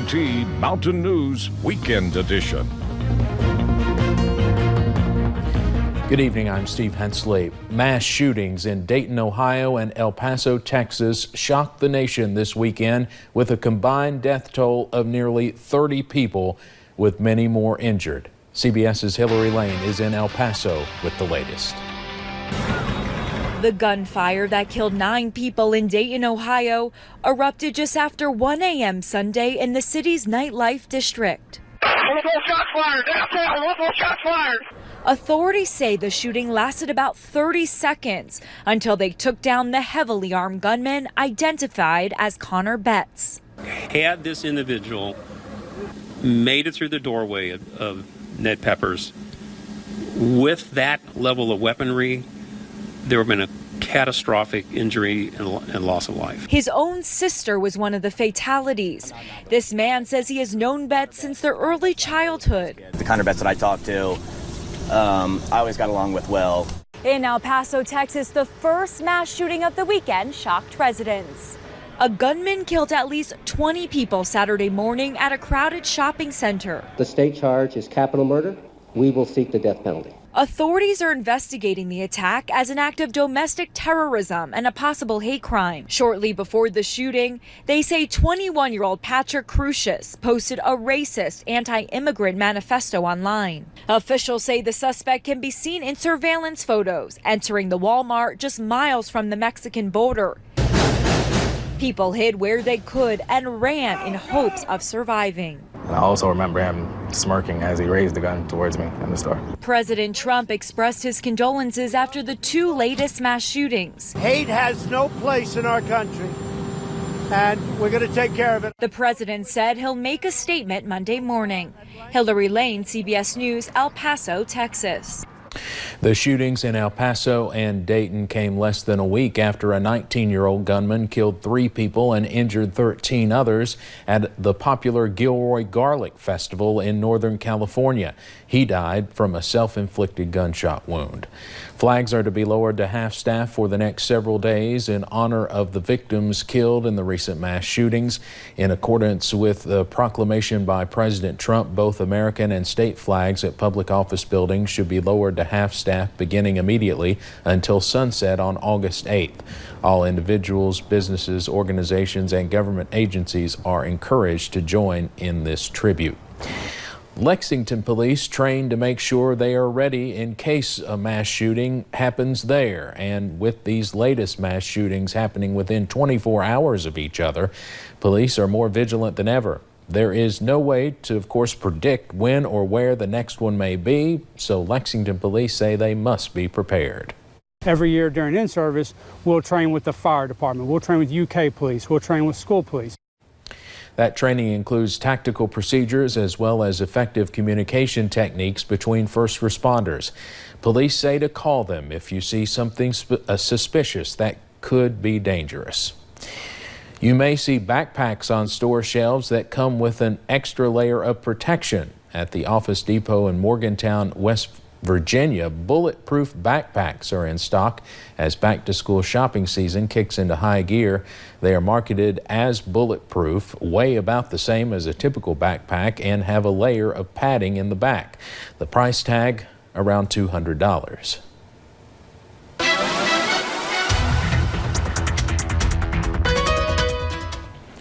WYMT Mountain News Weekend Edition. Good evening, I'm Steve Hensley. Mass shootings in Dayton, Ohio and El Paso, Texas shocked the nation this weekend with a combined death toll of nearly 30 people, with many more injured. CBS's Hillary Lane is in El Paso with the latest. The gunfire that killed 9 people in Dayton, Ohio, erupted just after 1 a.m. Sunday in the city's nightlife district. Multiple shots fired. Multiple shots fired. Authorities say the shooting lasted about 30 seconds until they took down the heavily armed gunman identified as Connor Betts. Had this individual made it through the doorway of Ned Peppers with that level of weaponry, there would have been a catastrophic injury and loss of life. His own sister was one of the fatalities. This man says he has known Betts since their early childhood. The Connor Betts that I talked to, I always got along with well. In El Paso, Texas, the first mass shooting of the weekend shocked residents. A gunman killed at least 20 people Saturday morning at a crowded shopping center. The state charge is capital murder. We will seek the death penalty. Authorities are investigating the attack as an act of domestic terrorism and a possible hate crime. Shortly before the shooting, they say 21-year-old Patrick Crucius posted a racist anti-immigrant manifesto online. Officials say the suspect can be seen in surveillance photos entering the Walmart just miles from the Mexican border. People hid where they could and ran in hopes of surviving. I also remember him smirking as he raised the gun towards me in the store. President Trump expressed his condolences after the 2 latest mass shootings. Hate has no place in our country, and we're going to take care of it. The president said he'll make a statement Monday morning. Hillary Lane, CBS News, El Paso, Texas. The shootings in El Paso and Dayton came less than a week after a 19-year-old gunman killed 3 people and injured 13 others at the popular Gilroy Garlic Festival in Northern California. He died from a self-inflicted gunshot wound. Flags are to be lowered to half-staff for the next several days in honor of the victims killed in the recent mass shootings. In accordance with the proclamation by President Trump, both American and state flags at public office buildings should be lowered to half-staff beginning immediately until sunset on August 8th. All individuals, businesses, organizations, and government agencies are encouraged to join in this tribute. Lexington police trained to make sure they are ready in case a mass shooting happens there. And with these latest mass shootings happening within 24 hours of each other, police are more vigilant than ever. There is no way to, of course, predict when or where the next one may be, so Lexington police say they must be prepared. Every year during in-service, we'll train with the fire department, we'll train with UK police, we'll train with school police. That training includes tactical procedures as well as effective communication techniques between first responders. Police say to call them if you see something suspicious that could be dangerous. You may see backpacks on store shelves that come with an extra layer of protection. At the Office Depot in Morgantown, West Virginia, bulletproof backpacks are in stock as back-to-school shopping season kicks into high gear. They are marketed as bulletproof, weigh about the same as a typical backpack, and have a layer of padding in the back. The price tag, around $200.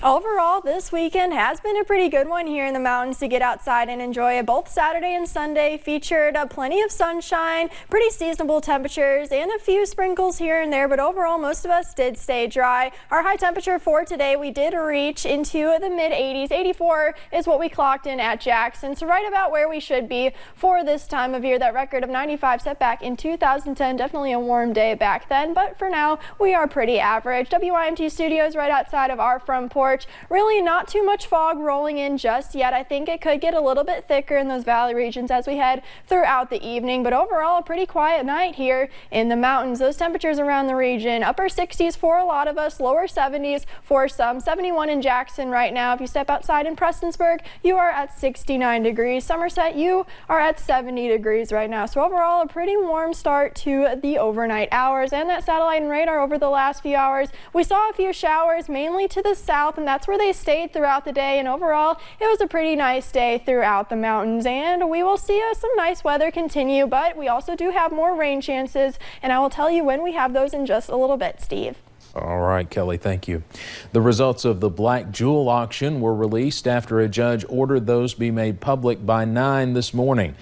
Overall, this weekend has been a pretty good one here in the mountains to get outside and enjoy it. Both Saturday and Sunday featured plenty of sunshine, pretty seasonable temperatures, and a few sprinkles here and there, but overall most of us did stay dry. Our high temperature for today, we did reach into the mid-80s. 84 is what we clocked in at Jackson, so right about where we should be for this time of year. That record of 95 set back in 2010, definitely a warm day back then, but for now we are pretty average. WYMT Studios right outside of our front porch. Really not too much fog rolling in just yet. I think it could get a little bit thicker in those valley regions as we head throughout the evening, but overall a pretty quiet night here in the mountains. Those temperatures around the region, upper 60s for a lot of us, lower 70s for some. 71 in Jackson right now. If you step outside in Prestonsburg, you are at 69 degrees. Somerset, you are at 70 degrees right now. So overall a pretty warm start to the overnight hours. And that satellite and radar over the last few hours, we saw a few showers mainly to the south, and that's where they stayed throughout the day, and overall it was a pretty nice day throughout the mountains, and we will see some nice weather continue, but we also do have more rain chances, and I will tell you when we have those in just a little bit, Steve. All right, Kelly, thank you. The results of the Black Jewel auction were released after a judge ordered those be made public by 9 this morning.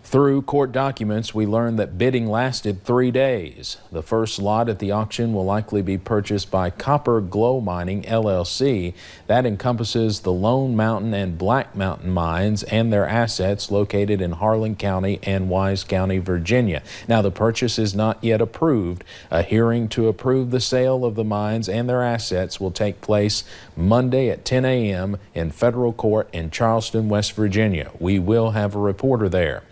Through court documents, we learned that bidding lasted 3 days. The first lot at the auction will likely be purchased by Copper Glow Mining, LLC. That encompasses the Lone Mountain and Black Mountain mines and their assets located in Harlan County and Wise County, Virginia. Now, the purchase is not yet approved. A hearing to approve the sale of the mines and their assets will take place Monday at 10 a.m. in federal court in Charleston, West Virginia. We will have a reporter there.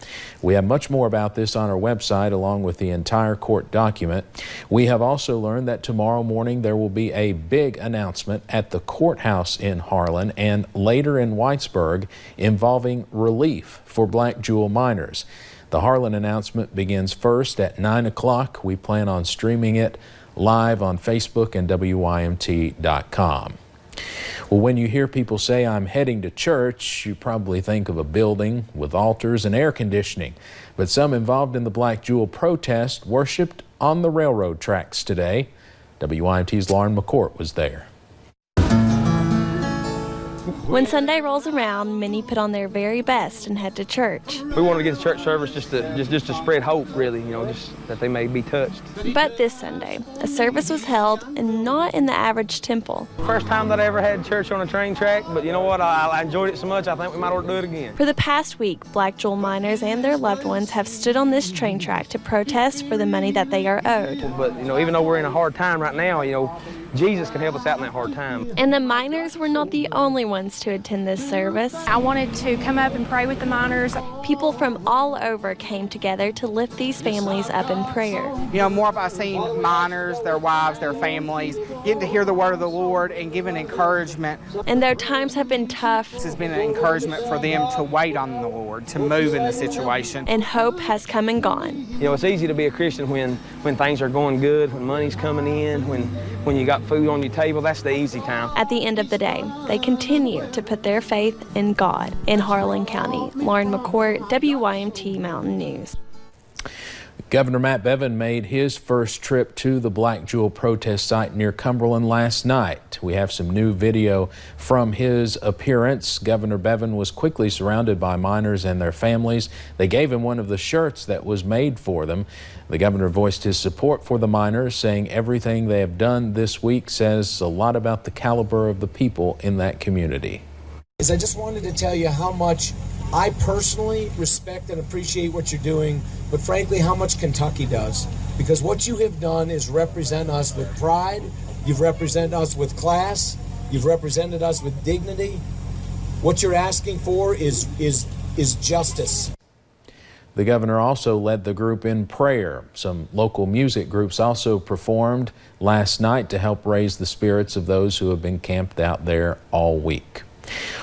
We have much more about this on our website along with the entire court document. We have also learned that tomorrow morning there will be a big announcement at the courthouse in Harlan and later in Whitesburg involving relief for Black Jewel miners. The Harlan announcement begins first at 9 o'clock. We plan on streaming it live on Facebook and WYMT.com. Well, when you hear people say I'm heading to church, you probably think of a building with altars and air conditioning. But some involved in the Black Jewel protest worshiped on the railroad tracks today. WYMT's Lauren McCourt was there. When Sunday rolls around, many put on their very best and head to church. We wanted to get to church service just to spread hope, really, just that they may be touched. But this Sunday, a service was held and not in the average temple. First time that I ever had church on a train track, but you know what? I enjoyed it so much, I think we might ought to do it again. For the past week, Black Jewel miners and their loved ones have stood on this train track to protest for the money that they are owed. But, even though we're in a hard time right now, Jesus can help us out in that hard time. And the miners were not the only ones to attend this service. I wanted to come up and pray with the miners. People from all over came together to lift these families up in prayer. More of us seeing miners, their wives, their families, getting to hear the word of the Lord and giving encouragement. And their times have been tough. This has been an encouragement for them to wait on the Lord, to move in the situation. And hope has come and gone. It's easy to be a Christian when things are going good, when money's coming in, when you got food on your table. That's the easy time. At the end of the day, they continue to put their faith in God. In Harlan County, Lauren McCourt, WYMT Mountain News. Governor Matt Bevin made his first trip to the Black Jewel protest site near Cumberland last night. We have some new video from his appearance. Governor Bevin was quickly surrounded by miners and their families. They gave him one of the shirts that was made for them. The governor voiced his support for the miners, saying everything they have done this week says a lot about the caliber of the people in that community. I just wanted to tell you how much I personally respect and appreciate what you're doing, but frankly, how much Kentucky does. Because what you have done is represent us with pride, you've represented us with class, you've represented us with dignity. What you're asking for is justice. The governor also led the group in prayer. Some local music groups also performed last night to help raise the spirits of those who have been camped out there all week.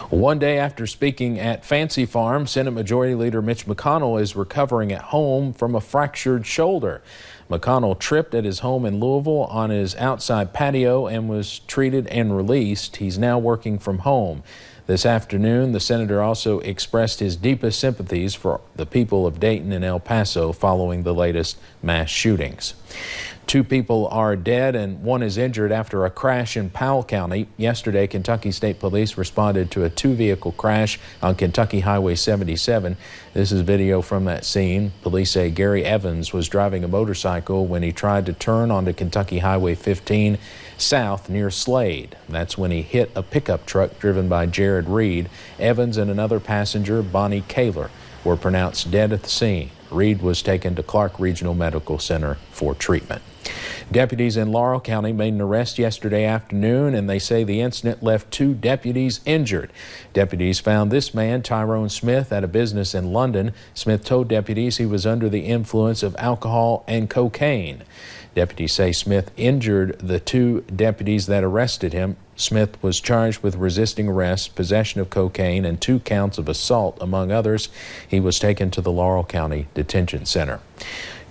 One day after speaking at Fancy Farm, Senate Majority Leader Mitch McConnell is recovering at home from a fractured shoulder. McConnell tripped at his home in Louisville on his outside patio and was treated and released. He's now working from home. This afternoon, the senator also expressed his deepest sympathies for the people of Dayton and El Paso following the latest mass shootings. 2 people are dead and 1 is injured after a crash in Powell County. Yesterday, Kentucky State Police responded to a 2-vehicle crash on Kentucky Highway 77. This is video from that scene. Police say Gary Evans was driving a motorcycle when he tried to turn onto Kentucky Highway 15 south near Slade. That's when he hit a pickup truck driven by Jared Reed. Evans and another passenger, Bonnie Kaler, were pronounced dead at the scene. Reed was taken to Clark Regional Medical Center for treatment. Deputies in Laurel County made an arrest yesterday afternoon, and they say the incident left 2 deputies injured. Deputies found this man, Tyrone Smith, at a business in London. Smith told deputies he was under the influence of alcohol and cocaine. Deputies say Smith injured the 2 deputies that arrested him. Smith was charged with resisting arrest, possession of cocaine, and 2 counts of assault, among others. He was taken to the Laurel County Detention Center.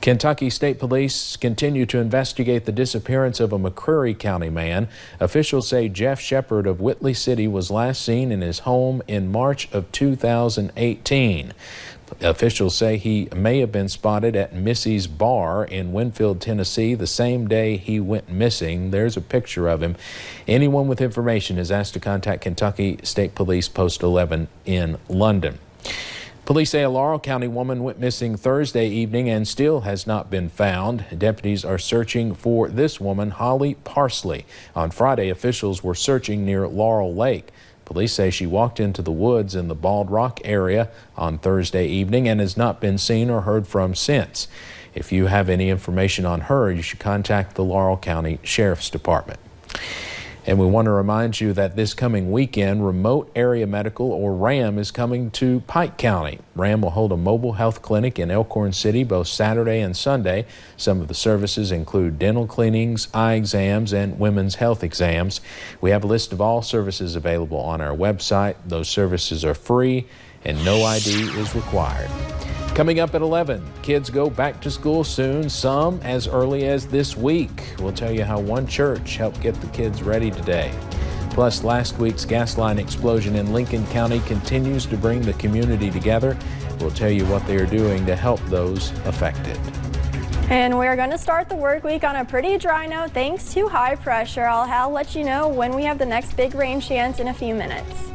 Kentucky State Police continue to investigate the disappearance of a McCreary County man. Officials say Jeff Shepard of Whitley City was last seen in his home in March of 2018. Officials say he may have been spotted at Missy's Bar in Winfield, Tennessee, the same day he went missing. There's a picture of him. Anyone with information is asked to contact Kentucky State Police Post 11 in London. Police say a Laurel County woman went missing Thursday evening and still has not been found. Deputies are searching for this woman, Holly Parsley. On Friday, officials were searching near Laurel Lake. Police say she walked into the woods in the Bald Rock area on Thursday evening and has not been seen or heard from since. If you have any information on her, you should contact the Laurel County Sheriff's Department. And we want to remind you that this coming weekend, Remote Area Medical, or RAM, is coming to Pike County. RAM will hold a mobile health clinic in Elkhorn City both Saturday and Sunday. Some of the services include dental cleanings, eye exams, and women's health exams. We have a list of all services available on our website. Those services are free and no ID is required. Coming up at 11, kids go back to school soon, some as early as this week. We'll tell you how one church helped get the kids ready today. Plus, last week's gas line explosion in Lincoln County continues to bring the community together. We'll tell you what they are doing to help those affected. And we're going to start the work week on a pretty dry note thanks to high pressure. I'll let you know when we have the next big rain chance in a few minutes.